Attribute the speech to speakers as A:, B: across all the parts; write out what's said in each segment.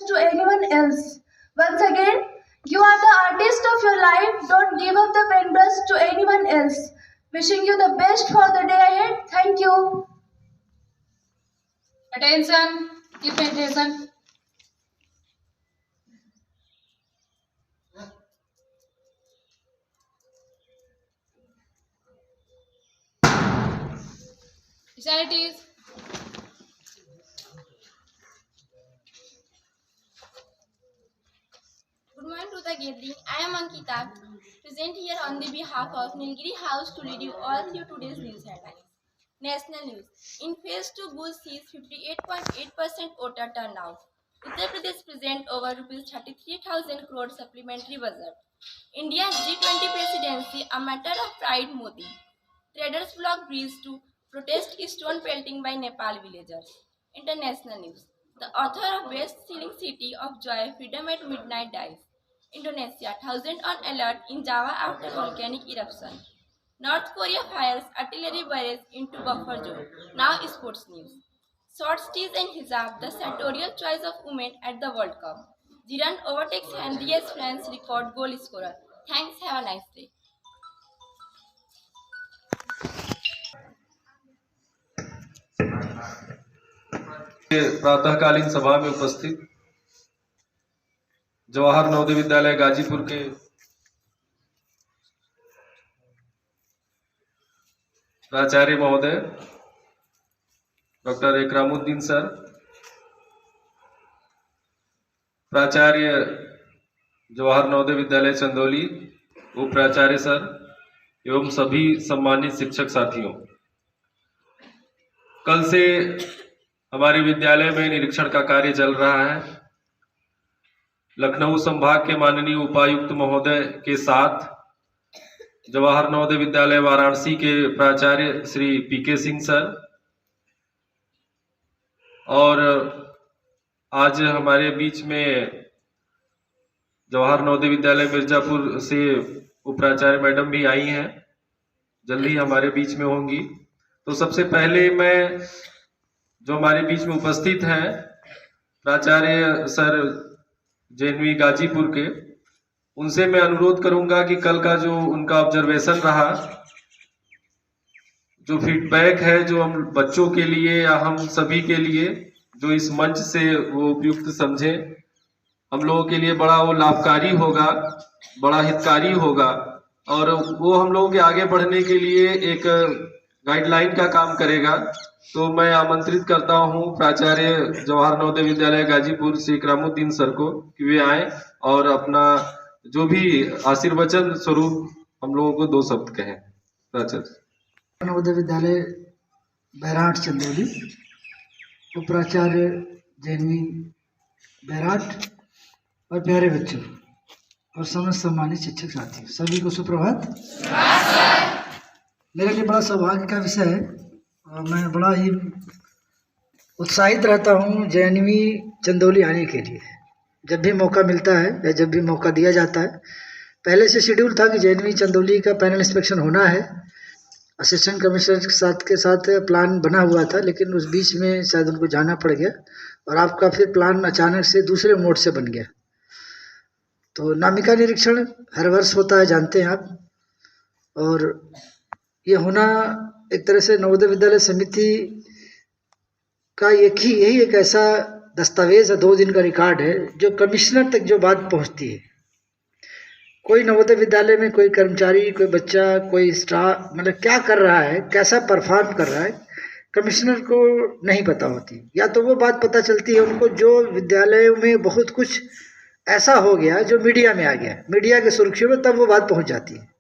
A: to anyone else. Once again, you are the artist of your life. Don't give up the paintbrush to anyone else. Wishing you the best for the day ahead. Thank you.
B: Attention, keep attention. Specialties.
C: Good morning to the gathering. I am Ankita, present here on the behalf of Nilgiri House to lead you all through today's news headlines. National news. In phase 2, Bhuj sees 58.8% voter turnout. Uttar Pradesh present over Rs 33,000 crore supplementary budget. India's G20 presidency, a matter of pride. Modi. Traders block bridge to protest stone pelting by Nepal villagers. International news. The author of best-selling City of Joy, Freedom at Midnight dies. Indonesia, thousands on alert in Java after volcanic eruption. North Korea fires artillery barrage into buffer zone. Now sports news. Short tees and hijab, the sartorial choice of women at the World Cup. Zidane overtakes Henry as France record goal scorer. Thanks, have a nice day.
D: प्रातःकालीन सभा में उपस्थित जवाहर नवोदय विद्यालय गाजीपुर के प्राचार्य महोदय doctor Ikramuddin sir, प्राचार्य जवाहर नवोदय विद्यालय चंदौली, उप प्राचार्य सर एवं सभी सम्मानित शिक्षक साथियों, कल से हमारे विद्यालय में निरीक्षण का कार्य चल रहा है। लखनऊ संभाग के माननीय उपायुक्त महोदय के साथ जवाहर नवोदय विद्यालय वाराणसी के प्राचार्य श्री पीके सिंह सर और आज हमारे बीच में जवाहर नवोदय विद्यालय मिर्जापुर से उपाचार्य मैडम भी आई हैं, जल्दी हमारे बीच में होंगी। तो सबसे पहले मैं जो हमारे बीच में उपस्थित हैं प्राचार्य सर जेएनवी गाजीपुर के, उनसे मैं अनुरोध करूंगा कि कल का जो उनका ऑब्जर्वेशन रहा, जो फीडबैक है जो हम बच्चों के लिए या हम सभी के लिए जो इस मंच से वो उपयुक्त समझे, हम लोगों के लिए बड़ा वो लाभकारी होगा, बड़ा हितकारी होगा और वो हम लोगों के आगे बढ़ने के लिए एक गाइडलाइन का काम करेगा। तो मैं आमंत्रित करता हूं प्राचार्य जवाहर नवोदय विद्यालय गाजीपुर श्री इकरामुद्दीन सर को कि वे आए और अपना जो भी आशीर्वचन स्वरूप हम लोगों को 2 शब्द कहें। प्राचार्य
E: नवोदय विद्यालय बैराट चंदौली, उपराचार्य जेएनवी बैराट और प्यारे बच्चों और समस्त सम्मानित शिक्षक साथी, सभी को सुप्रभात। मेरे लिए बड़ा सौभाग्य का विषय है और मैं बड़ा ही उत्साहित रहता हूँ जेएनवी चंदौली आने के लिए। जब भी मौका मिलता है या जब भी मौका दिया जाता है, पहले से शेड्यूल था कि जेएनवी चंदौली का पैनल इंस्पेक्शन होना है, असिस्टेंट कमिश्नर के साथ प्लान बना हुआ था, लेकिन उस बीच में शायद उनको जाना पड़ गया और आपका फिर प्लान अचानक से दूसरे मोड से बन गया। तो नामिका निरीक्षण हर वर्ष होता है, जानते हैं आप, और ये होना एक तरह से नवोदय विद्यालय समिति का यही एक ऐसा दस्तावेज है, 2 दिन का रिकॉर्ड है जो कमिश्नर तक जो बात पहुंचती है। कोई नवोदय विद्यालय में कोई कर्मचारी, कोई बच्चा, कोई स्टाफ मतलब क्या कर रहा है, कैसा परफॉर्म कर रहा है, कमिश्नर को नहीं पता होती। या तो वो बात पता चलती है उनको जो विद्यालयों में बहुत कुछ ऐसा हो गया जो मीडिया में आ गया, मीडिया के सुर्खियों में तब वो बात पहुंच जाती है।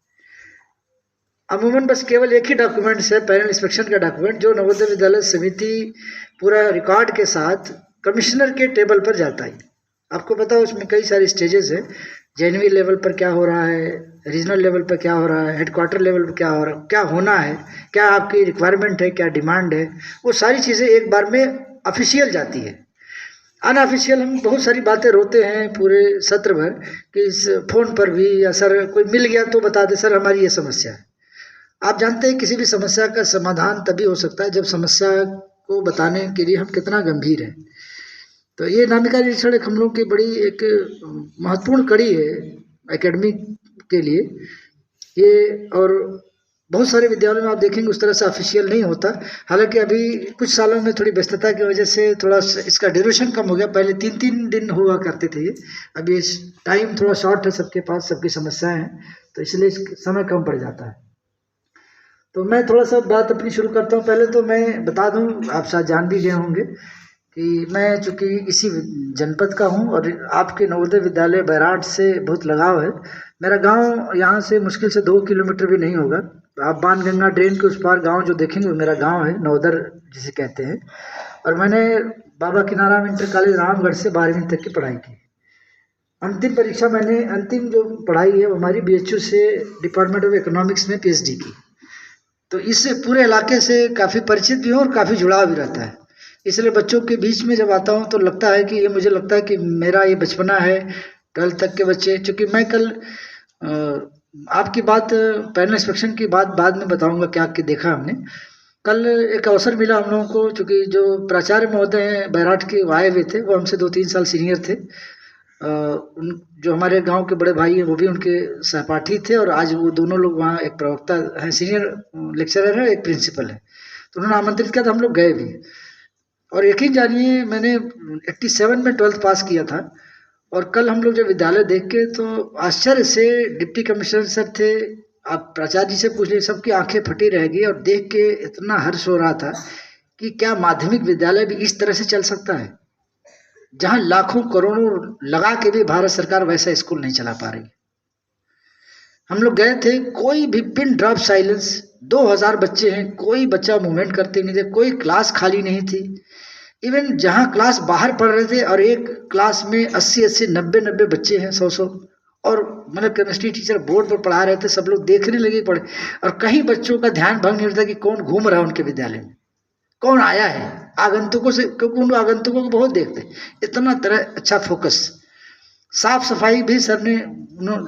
E: अमूमन बस केवल एक ही डॉक्यूमेंट्स है, पैनल इंस्पेक्शन का डॉक्यूमेंट, जो नवोदय विद्यालय समिति पूरा रिकॉर्ड के साथ कमिश्नर के टेबल पर जाता है। आपको पता है उसमें कई सारे स्टेजेस हैं, जेएनवी लेवल पर क्या हो रहा है, रीजनल लेवल पर क्या हो रहा है, हेडक्वार्टर लेवल पर क्या हो रहा है, क्या होना है, क्या आपकी रिक्वायरमेंट है, क्या डिमांड है, वो सारी चीज़ें एक बार में ऑफिशियल जाती है। अनऑफिशियल हम बहुत सारी बातें रोते हैं पूरे सत्र भर कि इस फ़ोन पर भी, या सर कोई मिल गया तो बता दे सर हमारी ये समस्या है। आप जानते हैं किसी भी समस्या का समाधान तभी हो सकता है जब समस्या को बताने के लिए हम कितना गंभीर हैं। तो ये नामिका निरीक्षण एक हम लोग की बड़ी एक महत्वपूर्ण कड़ी है एकेडमी के लिए ये। और बहुत सारे विद्यालयों में आप देखेंगे उस तरह से ऑफिशियल नहीं होता। हालांकि अभी कुछ सालों में थोड़ी व्यस्तता की वजह से थोड़ा इसका ड्यूरेशन कम हो गया। पहले 3-3 दिन हुआ करते थे ये, अभी टाइम थोड़ा शॉर्ट है, सबके पास सबकी समस्याएं हैं, तो इसलिए समय कम पड़ जाता है। तो मैं थोड़ा सा बात अपनी शुरू करता हूँ। पहले तो मैं बता दूँ, आप शायद जान भी गए होंगे कि मैं चूँकि इसी जनपद का हूँ और आपके नवोदय विद्यालय बैराट से बहुत लगाव है। मेरा गांव यहाँ से मुश्किल से 2 किलोमीटर भी नहीं होगा। आप बाणगंगा ड्रेन के उस पार गांव जो देखेंगे वो मेरा गांव है, नवोदर जिसे कहते हैं। और मैंने बाबा किनाराम इंटर कॉलेज रामगढ़ से 12वीं तक की पढ़ाई की। अंतिम परीक्षा मैंने अंतिम जो पढ़ाई है वो हमारी BHU से डिपार्टमेंट ऑफ इकोनॉमिक्स में PhD की। तो इस पूरे इलाके से काफ़ी परिचित भी हूँ और काफ़ी जुड़ाव भी रहता है। इसलिए बच्चों के बीच में जब आता हूँ तो लगता है कि ये मुझे लगता है कि मेरा ये बचपना है। 12th तक के बच्चे, चूँकि मैं कल आपकी बात पैनल इंस्पेक्शन की बात बाद में बताऊंगा क्या क्या देखा हमने। कल एक अवसर मिला हम लोगों को, चूँकि जो प्राचार्य महोदय हैं बैराट के आए हुए थे, वो हमसे 2-3 साल सीनियर थे। जो हमारे गांव के बड़े भाई हैं वो भी उनके सहपाठी थे और आज वो दोनों लोग वहाँ एक प्रवक्ता हैं, सीनियर लेक्चरर है, एक प्रिंसिपल है। तो उन्होंने आमंत्रित किया, तो हम लोग गए भी। और यकीन जानिए मैंने 87 में 12th पास किया था और कल हम लोग जब विद्यालय देख के तो आश्चर्य से, डिप्टी कमिश्नर सर थे, आप प्राचार्य जी से पूछ लीजिए, सबकी आंखें फटी रह गई और देख के इतना हर्ष हो रहा था कि क्या माध्यमिक विद्यालय भी इस तरह से चल सकता है, जहां लाखों करोड़ों लगा के भी भारत सरकार वैसा स्कूल नहीं चला पा रही। हम लोग गए थे, कोई भी पिन ड्रॉप साइलेंस, 2000 बच्चे हैं, कोई बच्चा मूवमेंट करते नहीं थे, कोई क्लास खाली नहीं थी। इवन जहाँ क्लास बाहर पढ़ रहे थे और एक क्लास में 80-80, 90-90 बच्चे हैं, 100-100, और मतलब केमिस्ट्री टीचर बोर्ड पर पढ़ा रहे थे, सब लोग देखने लगे पढ़े। और कहीं बच्चों का ध्यान भंग नहीं होता कि कौन घूम रहा है उनके विद्यालय में, कौन आया है, आगंतुकों से, क्योंकि उन आगंतुकों को बहुत देखते। इतना तरह अच्छा फोकस, साफ सफाई भी सर ने,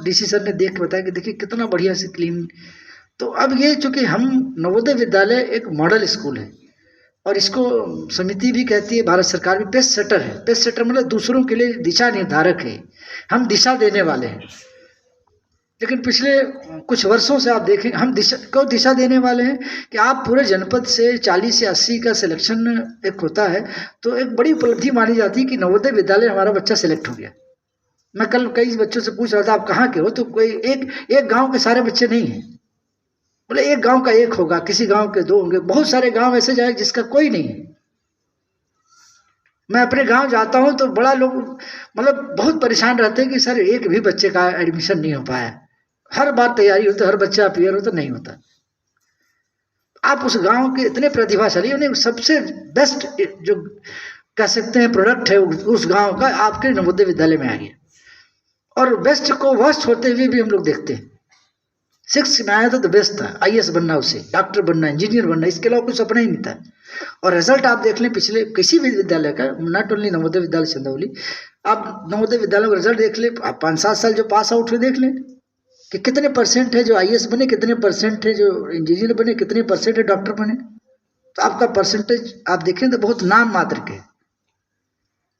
E: DC सर ने देख के बताया कि देखिए कितना बढ़िया से क्लीन। तो अब ये चूँकि हम नवोदय विद्यालय एक मॉडल स्कूल है और इसको समिति भी कहती है, भारत सरकार भी पेस सेटर है। पेस सेटर मतलब दूसरों के लिए दिशा निर्धारक है, हम दिशा देने वाले हैं। लेकिन पिछले कुछ वर्षों से आप देखें, हम दिशा देने वाले हैं कि आप पूरे जनपद से 40 से 80 का सिलेक्शन एक होता है, तो एक बड़ी उपलब्धि मानी जाती है कि नवोदय विद्यालय हमारा बच्चा सिलेक्ट हो गया। मैं कल कई बच्चों से पूछ रहा था आप कहाँ के हो, तो कोई एक गाँव के सारे बच्चे नहीं हैं, बोले एक गांव का एक होगा, किसी गांव के 2 होंगे, बहुत सारे गांव ऐसे जाए जिसका कोई नहीं है। मैं अपने गांव जाता हूं तो बड़ा लोग मतलब बहुत परेशान रहते हैं कि सर एक भी बच्चे का एडमिशन नहीं हो पाया। हर बार तैयारी होती है, हर बच्चा अपीयर होता, नहीं होता। आप उस गांव के इतने प्रतिभाशाली, उन्हें सबसे बेस्ट जो कह सकते हैं प्रोडक्ट है उस गांव का आपके नवोदय विद्यालय में आ गया। और बेस्ट को वर्स्ट होते हुए भी हम लोग देखते हैं। 6 में आया था तो बेस्ट था, IAS बनना, उसे डॉक्टर बनना, इंजीनियर बनना, इसके अलावा कुछ सपना ही नहीं था। और रिजल्ट आप देख लें पिछले किसी भी विद्यालय का, नॉट ओनली नवोदय विद्यालय चंदौली, आप नवोदय विद्यालय का रिजल्ट देख लें, आप 5-7 साल जो पास आउट हुए देख लें कि कितने % है जो IAS बने, कितने % है जो इंजीनियर बने, कितने % है डॉक्टर बने। तो आपका परसेंटेज आप देखें तो बहुत नाम मात्र के,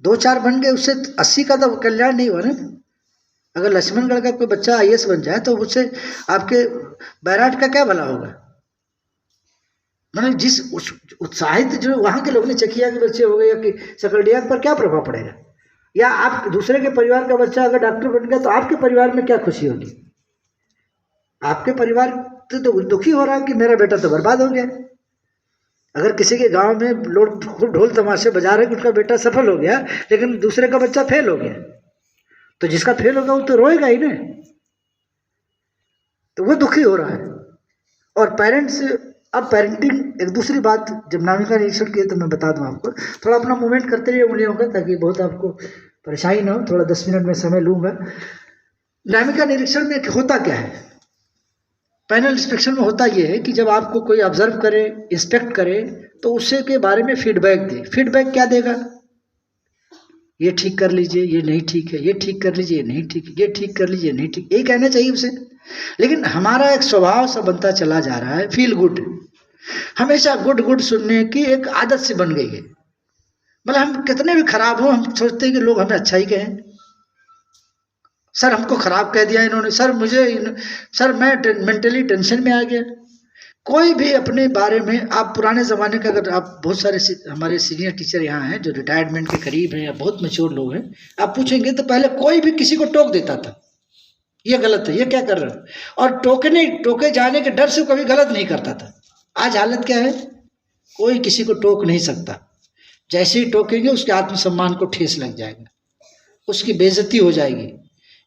E: 2-4 बन गए, उससे 80 का तो कल्याण नहीं हुआ ना। अगर लक्ष्मणगढ़ का कोई बच्चा IAS बन जाए तो उससे आपके बैराट का क्या भला होगा। मतलब जिस उत्साहित जो वहाँ के लोग ने, चकिया के बच्चे हो गए या कि सकरडिया पर क्या प्रभाव पड़ेगा, या आप दूसरे के परिवार का बच्चा अगर डॉक्टर बन गया तो आपके परिवार में क्या खुशी होगी। आपके परिवार तो दुखी हो रहा है कि मेरा बेटा तो बर्बाद हो गया। अगर किसी के गांव में लोग खूब ढोल तमाशे बजा रहे कि उसका बेटा सफल हो गया, लेकिन दूसरे का बच्चा फेल हो गया, तो जिसका फेल होगा वो तो रोएगा ही ना, तो वो दुखी हो रहा है। और पेरेंट्स, अब पेरेंटिंग एक दूसरी बात, जब नामिका निरीक्षण किए तो मैं बता दूं आपको, थोड़ा अपना मूवमेंट करते रहिए उंगलियों का, ताकि बहुत आपको परेशानी ना हो। थोड़ा 10 मिनट में समय लूँगा। नामिका निरीक्षण में होता क्या है, पैनल इंस्पेक्शन में होता ये है कि जब आपको कोई ऑब्जर्व करे, इंस्पेक्ट करे, तो उससे के बारे में फीडबैक दे। फीडबैक क्या देगा, ये ठीक कर लीजिए, ये नहीं ठीक है, ये ठीक कर लीजिए, ये नहीं ठीक है, ये ठीक कर लीजिए, नहीं ठीक, यही कहना चाहिए उसे। लेकिन हमारा एक स्वभाव सा बनता चला जा रहा है, फील गुड, हमेशा गुड सुनने की एक आदत से बन गई है। मतलब हम कितने भी खराब हो, हम सोचते हैं कि लोग हमें अच्छा ही कहें। सर हमको खराब कह दिया इन्होंने, सर मैं मेंटली टेंशन में आ गया। कोई भी अपने बारे में, आप पुराने ज़माने का, अगर आप बहुत सारे हमारे सीनियर टीचर यहाँ हैं जो रिटायरमेंट के करीब हैं या बहुत मैच्योर लोग हैं, आप पूछेंगे तो पहले कोई भी किसी को टोक देता था, ये गलत है, ये क्या कर रहा है, और टोके जाने के डर से कभी गलत नहीं करता था। आज हालत क्या है, कोई किसी को टोक नहीं सकता। जैसे ही टोकेंगे उसके आत्मसम्मान को ठेस लग जाएगा, उसकी बेइज्जती हो जाएगी,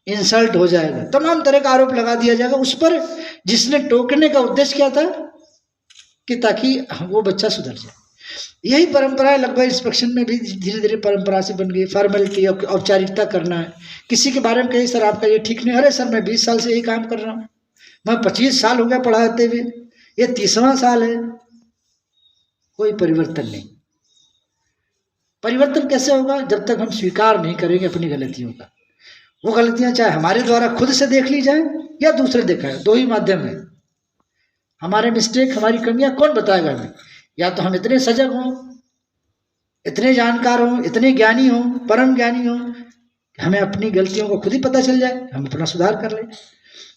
E: इंसल्ट हो जाएगा, तमाम तरह का आरोप लगा दिया जाएगा उस पर, जिसने टोकने का उद्देश्य क्या था कि ताकि वो बच्चा सुधर जाए। यही परंपरा लगभग इंस्पेक्शन में भी धीरे धीरे परंपरा से बन गई। फॉर्मेलिटी, औपचारिकता करना है। किसी के बारे में कही सर आपका ये ठीक नहीं, अरे सर मैं 20 साल से यही काम कर रहा हूँ, मैं 25 साल हो गया पढ़ाते हुए, ये 30वां साल है, कोई परिवर्तन नहीं। परिवर्तन कैसे होगा, जब तक हम स्वीकार नहीं करेंगे अपनी गलतियों का। वो गलतियां चाहे हमारे द्वारा खुद से देख ली जाए या दूसरे दिखाए, दो ही माध्यम है। हमारे मिस्टेक, हमारी कमियां कौन बताएगा हमें? या तो हम इतने सजग हों, इतने जानकार हों, इतने ज्ञानी हों, परम ज्ञानी हों, हमें अपनी गलतियों को खुद ही पता चल जाए, हम अपना सुधार कर लें,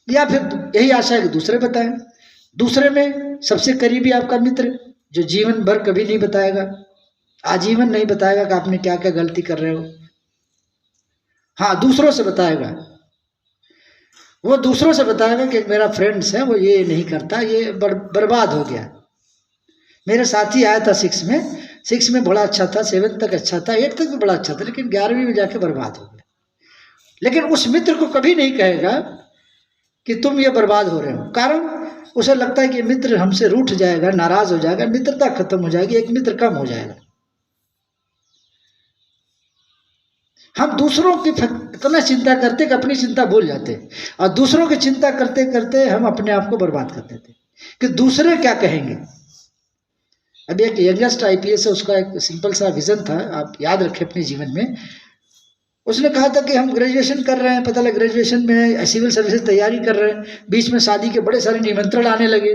E: या फिर यही आशा है कि दूसरे बताएं। दूसरे में सबसे करीबी आपका मित्र जो जीवन भर कभी नहीं बताएगा, आजीवन नहीं बताएगा कि आपने क्या क्या गलती कर रहे हो। हाँ, दूसरों से बताएगा, वो दूसरों से बताएगा कि मेरा फ्रेंड्स है वो ये नहीं करता, ये बर्बाद हो गया। मेरे साथी आया था 6 में बड़ा अच्छा था, 7 तक अच्छा था, 8 तक भी बड़ा अच्छा था, लेकिन 11वीं में जाके बर्बाद हो गया। लेकिन उस मित्र को कभी नहीं कहेगा कि तुम ये बर्बाद हो रहे हो, कारण उसे लगता है कि मित्र हमसे रूठ जाएगा, नाराज हो जाएगा, मित्रता खत्म हो जाएगी, एक मित्र कम हो जाएगा। हम दूसरों की इतना चिंता करते कि अपनी चिंता भूल जाते, और दूसरों की चिंता करते करते हम अपने आप को बर्बाद कर देते कि दूसरे क्या कहेंगे। अभी एक यंगेस्ट IPS है, उसका एक सिंपल सा विजन था, आप याद रखें अपने जीवन में। उसने कहा था कि हम ग्रेजुएशन कर रहे हैं, पता लगा ग्रेजुएशन में सिविल सर्विसेज तैयारी कर रहे हैं, बीच में शादी के बड़े सारे निमंत्रण आने लगे,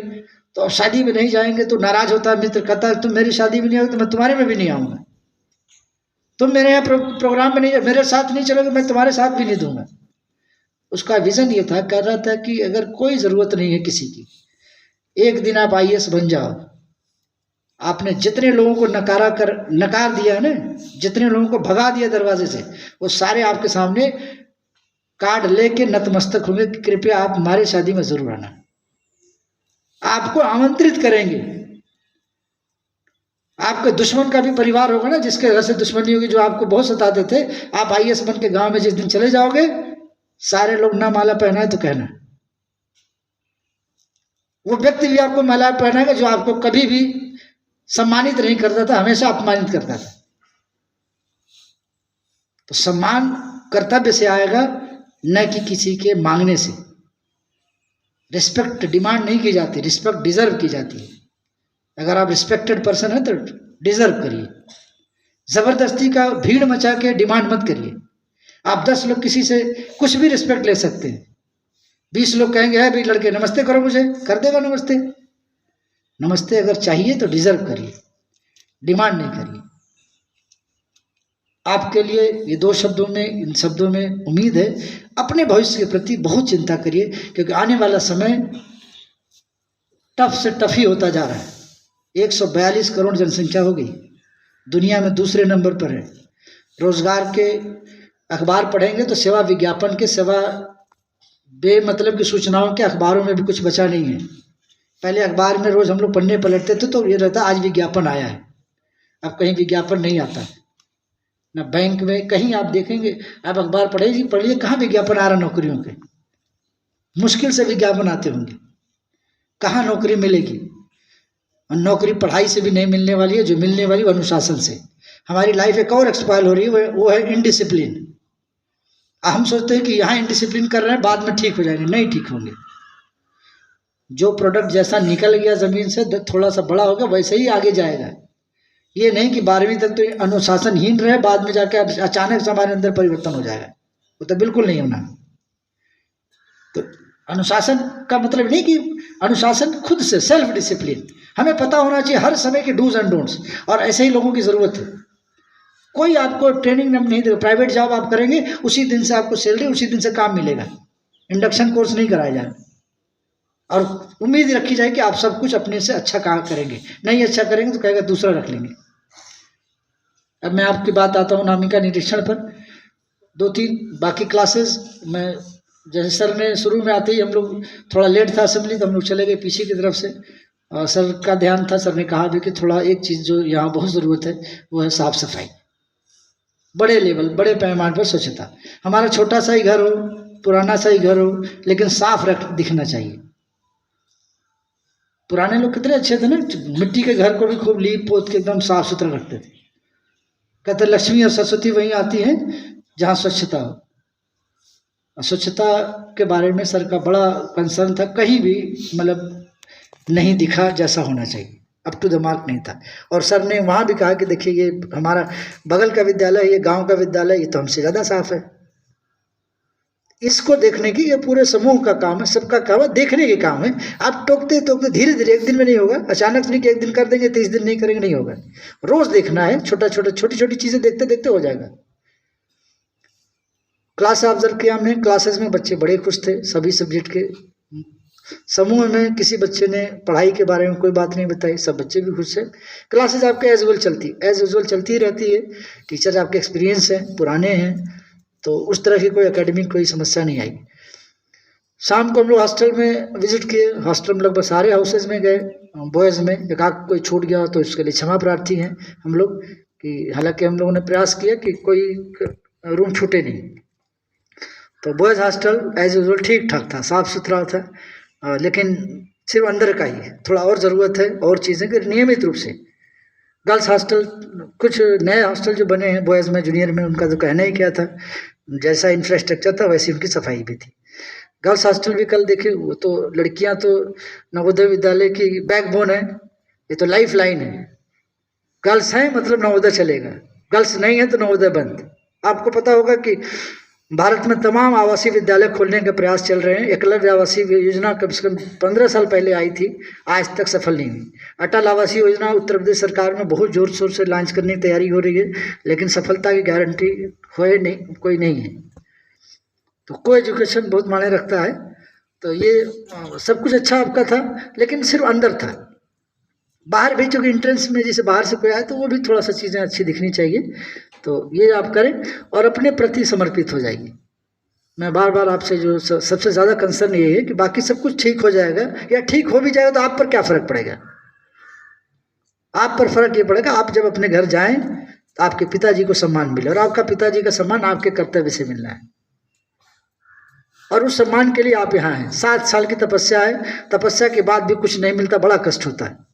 E: तो अब शादी में नहीं जाएंगे तो नाराज होता है मित्र, कहता है तुम मेरी शादी में नहीं आओगे तो मैं तुम्हारे में भी नहीं आऊँगा, तुम मेरे यहाँ प्रोग्राम में नहीं, मेरे साथ नहीं चलोगे, मैं तुम्हारे साथ भी नहीं दूंगा। उसका विजन ये था, कह रहा था कि अगर कोई ज़रूरत नहीं है किसी की, एक दिन आप IAS बन जाओ। आपने जितने लोगों को नकार दिया ना, जितने लोगों को भगा दिया दरवाजे से, वो सारे आपके सामने कार्ड लेके नतमस्तक होंगे कि कृपया आप हमारी शादी में जरूर आना। आपको आमंत्रित करेंगे। आपके दुश्मन का भी परिवार होगा ना, जिसके घर से दुश्मनी होगी, जो आपको बहुत सताते थे, आप IAS बन के गाँव में जिस दिन चले जाओगे, सारे लोग ना माला पहनाए तो कहना। वो व्यक्ति भी आपको माला पहनाएगा जो आपको कभी भी सम्मानित नहीं करता था, हमेशा अपमानित करता था। तो सम्मान कर्तव्य से आएगा, न कि किसी के मांगने से। रिस्पेक्ट डिमांड नहीं की जाती, रिस्पेक्ट डिजर्व की जाती है। अगर आप रिस्पेक्टेड पर्सन है तो डिजर्व करिए, जबरदस्ती का भीड़ मचा के डिमांड मत करिए। आप 10 लोग किसी से कुछ भी रिस्पेक्ट ले सकते हैं, 20 लोग कहेंगे है भाई लड़के नमस्ते करो, मुझे कर देगा नमस्ते। नमस्ते अगर चाहिए तो डिजर्व करिए, डिमांड नहीं करिए। आपके लिए ये 2 शब्दों में, इन शब्दों में उम्मीद है। अपने भविष्य के प्रति बहुत चिंता करिए, क्योंकि आने वाला समय टफ से टफ ही होता जा रहा है। 142 करोड़ जनसंख्या हो गई, दुनिया में दूसरे नंबर पर है। रोजगार के अखबार पढ़ेंगे तो सेवा विज्ञापन के, सेवा बेमतलब की सूचनाओं के अखबारों में भी कुछ बचा नहीं है। पहले अखबार में रोज हम लोग पन्ने पलटते थे तो ये रहता आज विज्ञापन आया है, अब कहीं विज्ञापन नहीं आता ना। बैंक में कहीं आप देखेंगे, आप अखबार पढ़िए कहाँ विज्ञापन आ रहा नौकरियों के, मुश्किल से विज्ञापन आते होंगे। कहाँ नौकरी मिलेगी? और नौकरी पढ़ाई से भी नहीं मिलने वाली है, जो मिलने वाली वो अनुशासन से। हमारी लाइफ एक और एक्सपायर हो रही है, वो है इनडिसिप्लिन। हम सोचते हैं कि यहाँ इनडिसिप्लिन कर रहे हैं, बाद में ठीक हो जाएंगे, नहीं ठीक होंगे। जो प्रोडक्ट जैसा निकल गया ज़मीन से, थोड़ा सा बड़ा होगा, वैसे ही आगे जाएगा। ये नहीं कि 12वीं तक तो अनुशासनहीन रहे, बाद में जाके अचानक से हमारे अंदर परिवर्तन हो जाएगा, वो तो बिल्कुल नहीं होना। तो अनुशासन का मतलब नहीं कि अनुशासन खुद से, सेल्फ डिसिप्लिन। हमें पता होना चाहिए हर समय के डूज एंड डोंट्स, और ऐसे ही लोगों की ज़रूरत है। कोई आपको ट्रेनिंग नहीं देगा। प्राइवेट जॉब आप करेंगे उसी दिन से आपको सैलरी, उसी दिन से काम मिलेगा। इंडक्शन कोर्स नहीं कराया जाए और उम्मीद रखी जाए कि आप सब कुछ अपने से अच्छा काम करेंगे। नहीं अच्छा करेंगे तो कहेगा दूसरा रख लेंगे। अब मैं आपकी बात आता हूँ नामिका निरीक्षण पर। 2-3 बाकी क्लासेस में जैसे सर ने शुरू में आते ही हम लोग थोड़ा लेट था असेंबली, तो हम लोग चले गए पीछे की तरफ से। और सर का ध्यान था, सर ने कहा भी कि थोड़ा एक चीज़ जो यहाँ बहुत ज़रूरत है वो है साफ़ सफाई, बड़े लेवल बड़े पैमाने पर स्वच्छता। हमारा छोटा सा ही घर हो, पुराना सा ही घर हो, लेकिन साफ दिखना चाहिए। पुराने लोग कितने अच्छे थे ना, मिट्टी के घर को भी खूब लीप पोत के एकदम साफ सुथरा रखते थे। कहते लक्ष्मी और सरस्वती वहीं आती हैं जहाँ स्वच्छता हो। और स्वच्छता के बारे में सर का बड़ा कंसर्न था, कहीं भी मतलब नहीं दिखा जैसा होना चाहिए, अप टू द मार्क नहीं था। और सर ने वहाँ भी कहा कि देखिए ये हमारा बगल का विद्यालय, ये गांव का विद्यालय, ये तो हमसे ज़्यादा साफ है। इसको देखने की ये पूरे समूह का काम है, सबका काम है, देखने के काम है। आप टोकते टोकते धीरे धीरे, एक दिन में नहीं होगा, अचानक नहीं कि एक दिन कर देंगे 30 दिन नहीं करेंगे, नहीं होगा। रोज देखना है, छोटी छोटी चीज़ें देखते देखते हो जाएगा। क्लास ऑब्जर्व किया हमने, क्लासेस में बच्चे बड़े खुश थे, सभी सब्जेक्ट के। समूह में किसी बच्चे ने पढ़ाई के बारे में कोई बात नहीं बताई, सब बच्चे भी खुश हैं। क्लासेस आपके एज यूजुअल चलती ही रहती है। टीचर आपके एक्सपीरियंस हैं, पुराने हैं, तो उस तरह की कोई एकेडमिक कोई समस्या नहीं आई। शाम को हम लोग हॉस्टल में विजिट किए। हॉस्टल में लगभग सारे हाउसेज में गए, बॉयज़ में एक आध कोई छूट गया तो इसके लिए क्षमा प्रार्थी हैं हम लोग कि हालांकि हम लोगों ने प्रयास किया कि कोई रूम छूटे नहीं। तो बॉयज़ हॉस्टल एज यूजुअल ठीक ठाक था, साफ़ सुथरा था, लेकिन सिर्फ अंदर का ही थोड़ा और ज़रूरत है और चीज़ें कि नियमित रूप से। गर्ल्स हॉस्टल, कुछ नए हॉस्टल जो बने हैं बॉयज़ में जूनियर में, उनका तो कहना ही क्या था, जैसा इंफ्रास्ट्रक्चर था वैसी उनकी सफाई भी थी। गर्ल्स हॉस्टल भी कल देखे, वो तो लड़कियां तो नवोदय विद्यालय की बैकबोन है, ये तो लाइफ लाइन है। गर्ल्स हैं मतलब नवोदय चलेगा, गर्ल्स नहीं है तो नवोदय बंद। आपको पता होगा कि भारत में तमाम आवासीय विद्यालय खोलने के प्रयास चल रहे हैं। एकलव्य आवासीय योजना कम से कम 15 साल पहले आई थी, आज तक सफल नहीं हुई। अटल आवासीय योजना उत्तर प्रदेश सरकार में बहुत जोर शोर से लॉन्च करने की तैयारी हो रही है, लेकिन सफलता की गारंटी कोई नहीं है। तो को एजुकेशन बहुत मायने रखता है। तो ये सब कुछ अच्छा आपका था, लेकिन सिर्फ अंदर था। बाहर भी चूँकि इंट्रेंस में जैसे बाहर से कोई आए तो वो भी थोड़ा सा चीज़ें अच्छी दिखनी चाहिए। तो ये आप करें और अपने प्रति समर्पित हो जाइए। मैं बार बार आपसे जो सबसे ज़्यादा कंसर्न ये है कि बाकी सब कुछ ठीक हो जाएगा, या ठीक हो भी जाएगा तो आप पर क्या फ़र्क पड़ेगा। आप पर फ़र्क ये पड़ेगा, आप जब अपने घर जाएं तो आपके पिताजी को सम्मान मिले, और आपका पिताजी का सम्मान आपके कर्तव्य से मिलना है। और उस सम्मान के लिए आप यहाँ हैं। 7 साल की तपस्या है, तपस्या के बाद भी कुछ नहीं मिलता, बड़ा कष्ट होता है।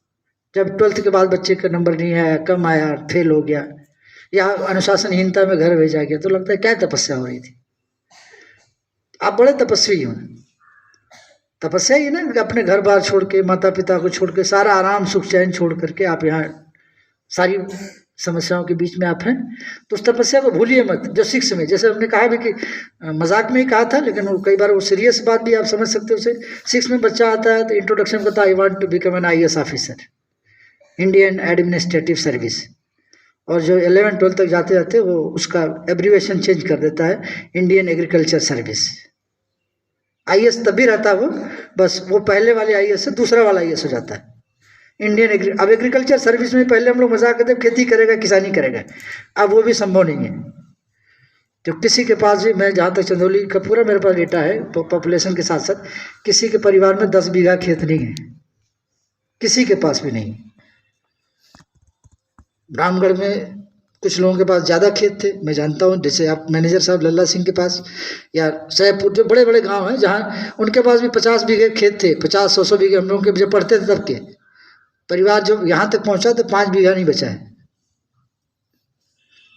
E: जब 12th के बाद बच्चे का नंबर नहीं आया, कम आया, फेल हो गया, या अनुशासनहीनता में घर भेजा गया, तो लगता है क्या तपस्या हो रही थी। आप बड़े तपस्वी हो। तपस्या ही ना कि अपने घर बार छोड़ के, माता पिता को छोड़ के, सारा आराम सुख चैन छोड़ करके आप यहाँ सारी समस्याओं के बीच में आप हैं। तो उस तपस्या को भूलिए मत। जो 6 में, जैसे हमने कहा भी कि मजाक में ही कहा था, लेकिन वो कई बार वो सीरियस बात भी आप समझ सकते हो उसे। 6 में बच्चा आता है तो इंट्रोडक्शन करता है, I want to become an IAS officer, Indian administrative service. और जो 11 12 तक जाते जाते वो उसका एब्रीवेशन चेंज कर देता है, इंडियन एग्रीकल्चर सर्विस। IAS तभी रहता है वो, बस वो पहले वाले IAS से दूसरा वाला IAS हो जाता है, इंडियन अब एग्रीकल्चर सर्विस में पहले हम लोग मजाक करते खेती करेगा किसानी करेगा, अब वो भी संभव नहीं है। तो किसी के पास भी, मैं जहाँ तक चंदौली का पूरा मेरे पास डेटा है पॉपुलेशन के साथ साथ, किसी के परिवार में 10 बीघा खेत नहीं है, किसी के पास भी नहीं। रामगढ़ में कुछ लोगों के पास ज़्यादा खेत थे, मैं जानता हूँ, जैसे आप मैनेजर साहब लल्ला सिंह के पास, या सैदपुर, जो बड़े बड़े गांव हैं जहाँ उनके पास भी 50 बीघे खेत थे, 50-100 बीघे। हम लोगों के जब पढ़ते थे तब के परिवार जो यहाँ तक पहुँचा तो 5 बीघा नहीं बचा है।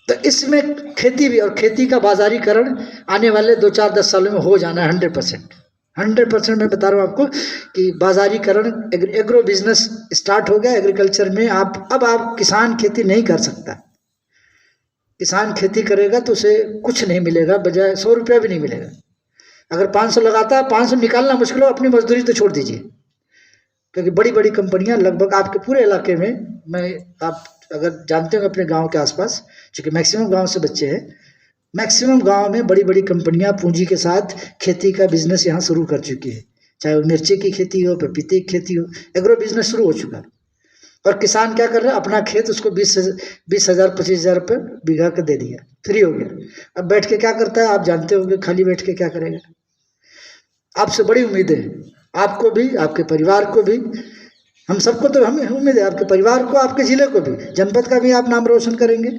E: तो इसमें खेती भी, और खेती का बाजारीकरण आने वाले 2-4-10 सालों में हो जाना है 100%। मैं बता रहा हूँ आपको कि बाजारीकरण, एग्रो बिजनेस स्टार्ट हो गया एग्रीकल्चर में। अब आप किसान खेती नहीं कर सकता। किसान खेती करेगा तो उसे कुछ नहीं मिलेगा, बजाय 100 रुपया भी नहीं मिलेगा। अगर 500 लगाता है, 500 निकालना मुश्किल हो, अपनी मजदूरी तो छोड़ दीजिए, क्योंकि बड़ी बड़ी कंपनियां लगभग आपके पूरे इलाके में, आप अगर जानते हो अपने गांव के आसपास, चूँकि मैक्सिमम गांव से बच्चे हैं, मैक्सिमम गांव में बड़ी बड़ी कंपनियां पूंजी के साथ खेती का बिजनेस यहाँ शुरू कर चुकी है, चाहे वो मिर्ची की खेती हो, पपीते की खेती हो, एग्रो बिजनेस शुरू हो चुका है। और किसान क्या कर रहा है, अपना खेत उसको 20,000 25,000 रुपये बीघा का दे दिया, फ्री हो गया। अब बैठ के क्या करता है, आप जानते होंगे, खाली बैठ के क्या करेगा। आपसे बड़ी उम्मीदें हैं, आपको भी, आपके परिवार को भी, हम सबको तो हमें उम्मीद है, आपके परिवार को, आपके ज़िले को भी, जनपद का भी आप नाम रोशन करेंगे।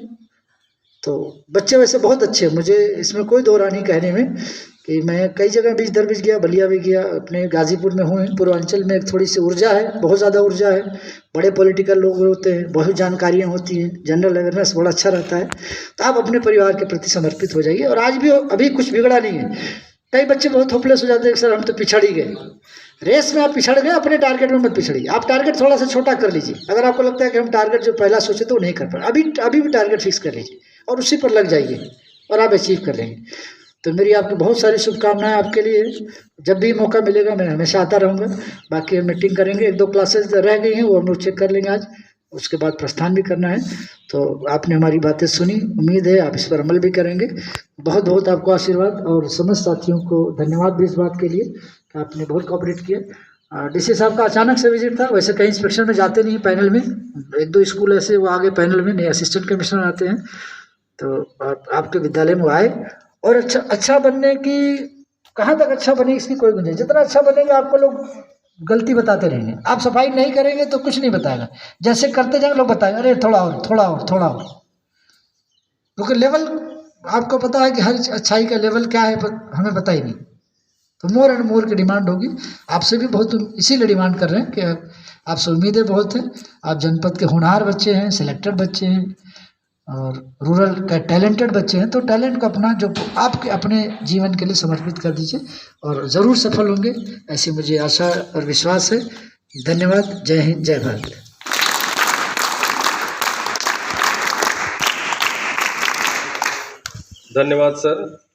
E: तो बच्चे वैसे बहुत अच्छे हैं, मुझे इसमें कोई दो राय नहीं कहने में कि मैं कई जगह बीच दर बीच गया, बलिया भी गया, अपने गाजीपुर में हूँ। पूर्वांचल में एक थोड़ी सी ऊर्जा है, बहुत ज़्यादा ऊर्जा है, बड़े पॉलिटिकल लोग होते हैं, बहुत जानकारियाँ होती हैं, जनरल अवेयरनेस बड़ा अच्छा रहता है। तो आप अपने परिवार के प्रति समर्पित हो जाइए। और आज भी अभी कुछ बिगड़ा नहीं है। कई बच्चे बहुत होपलेस हो जाते हैं कि सर हम तो पिछड़ ही गए। रेस में आप पिछड़ गए, अपने टारगेट में मत पिछड़िए। आप टारगेट थोड़ा सा छोटा कर लीजिए। अगर आपको लगता है कि हम टारगेट जो पहला सोचे तो नहीं कर पाए, अभी भी टारगेट फिक्स कर लीजिए और उसी पर लग जाइए और आप अचीव कर लेंगे। तो मेरी आपको बहुत सारी शुभकामनाएं आपके लिए। जब भी मौका मिलेगा मैं हमेशा आता रहूँगा। बाकी मीटिंग करेंगे, 1-2 क्लासेस रह गई हैं वो हम लोग चेक कर लेंगे आज, उसके बाद प्रस्थान भी करना है। तो आपने हमारी बातें सुनी, उम्मीद है आप इस पर अमल भी करेंगे। बहुत बहुत आपको आशीर्वाद और समस्त साथियों को धन्यवाद भी इस बात के लिए कि आपने बहुत कोऑपरेट किया। डीसी साहब का अचानक से विजिट था, वैसे कहीं इंस्पेक्शन में जाते नहीं पैनल में, 1-2 स्कूल ऐसे वो आगे पैनल में, नहीं असिस्टेंट कमिश्नर आते हैं, तो आपके विद्यालय में आए। और अच्छा बनने की, कहाँ तक अच्छा बने इसकी कोई गुंजाइश, जितना अच्छा बनेंगे आपको लोग गलती बताते रहेंगे। आप सफाई नहीं करेंगे तो कुछ नहीं बताएगा, जैसे करते जाएंगे लोग बताएंगे अरे थोड़ा और थोड़ा और थोड़ा और, क्योंकि लेवल आपको पता है कि हर अच्छाई का लेवल क्या है, हमें पता ही नहीं। तो मोर एंड मोर की डिमांड होगी। आपसे भी बहुत इसीलिए डिमांड कर रहे हैं कि आपसे उम्मीदें बहुत हैं। आप जनपद के होनहार बच्चे हैं, सिलेक्टेड बच्चे हैं और रूरल का टैलेंटेड बच्चे हैं। तो टैलेंट को अपना जो आपके अपने जीवन के लिए समर्पित कर दीजिए और ज़रूर सफल होंगे, ऐसी मुझे आशा और विश्वास है। धन्यवाद। जय हिंद, जय भारत।
D: धन्यवाद सर।